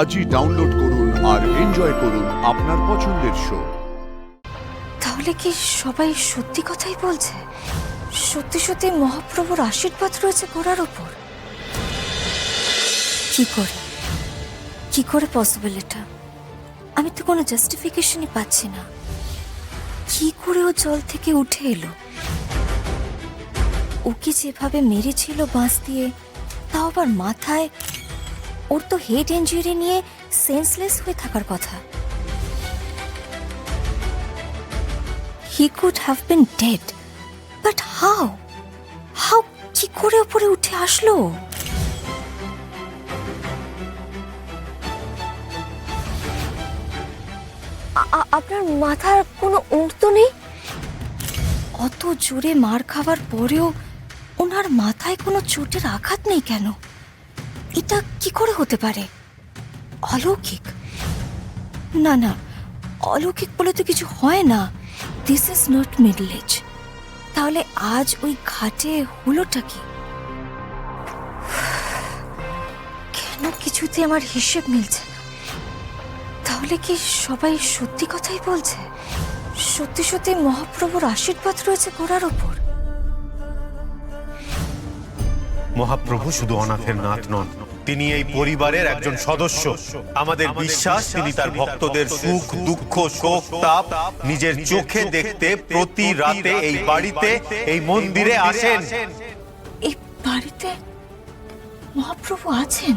আজই ডাউনলোড করুন আর এনজয় করুন আপনার পছন্দের শো। তাহলে কি সবাই সত্যি কথাই বলছে? সত্যি সত্যি মহাপ্রভুর আশীর্বাদ রয়েছে গোড়ার উপর? কি করে পসিবল এটা? আমি তো কোনো জাস্টিফিকেশনই পাচ্ছি না। কি করে ও জল থেকে উঠে এলো? ওকে যেভাবে মেরেছিল বাঁশ দিয়ে, তাও আবার মাথায়। ওর তো হেড ইনজুরি নিয়ে সেন্সলেস হয়ে থাকার কথা। He could have been dead. But how? কি করে উপরে উঠে আসলো? আপনার মাথার কোনো উড় তো নেই? অত জোরে মার খাবার পরেও ওনার মাথায় কোনো চোটের আঘাত নেই কেন? এটা কি করে হতে পারে? অলৌকিক? না, অলৌকিক বলে তো কিছু হয় না। This is not middle age. তাহলে আজ ওই ঘাটে হলোটা কি? কেন কিছুতে আমার হিসেব মিলছে না? তাহলে কি সবাই সত্যি কথাই বলছে? সত্যি সত্যি মহাপ্রভুর আশীর্বাদ রয়েছে গোড়ার উপর? মহাপ্রভু শুধু অনাথের নাথ নন, তিনি এই পরিবারের একজন সদস্য। আমাদের বিশ্বাস তিনি তার ভক্তদের সুখ দুঃখ শোক তাপ নিজের চোখে দেখতে প্রতি রাতে এই বাড়িতে এই মন্দিরে আসেন। এই বাড়িতে মহাপ্রভু আছেন?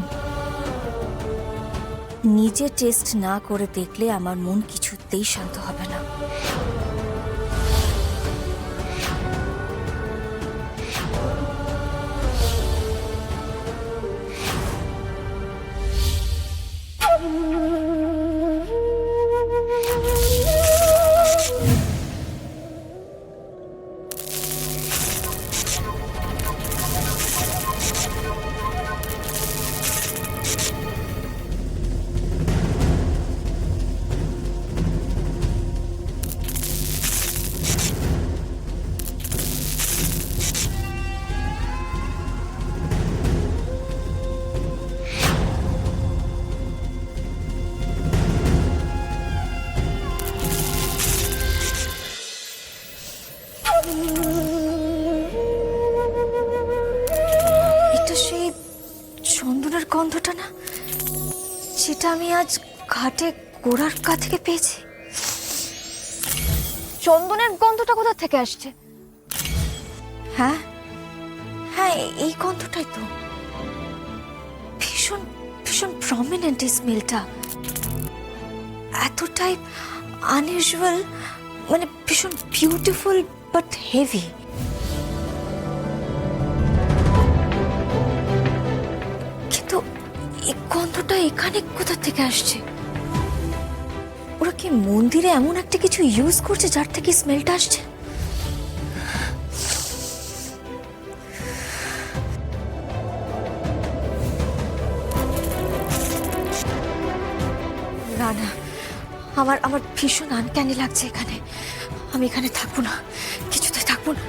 নিজে টেস্ট না করে দেখলে আমার মন কিছুতেই শান্ত হবে না। এটা সেই চন্দনের গন্ধটা না, যেটা আমি আজ ঘাটে গোড়ার কা থেকে পেয়েছি? চন্দনের গন্ধটা কোথা থেকে আসছে? হ্যাঁ, এই গন্ধটাই তো। ভীষণ ভীষণ প্রমিনেন্ট এই স্মেলটা। এতটাই আনইউজুয়াল, মানে ভীষণ বিউটিফুল বাট হেভি। কিন্তু এই গন্ধটা এখানে কোথা থেকে আসছে? ওরা কি মন্দিরে এমন একটা কিছু ইউজ করছে যার থেকে স্মেলটা আসছে? না, আমার ভীষণ আনক্যানি লাগছে এখানে। আমি এখানে থাকবো না, কিছুতে থাকবো না।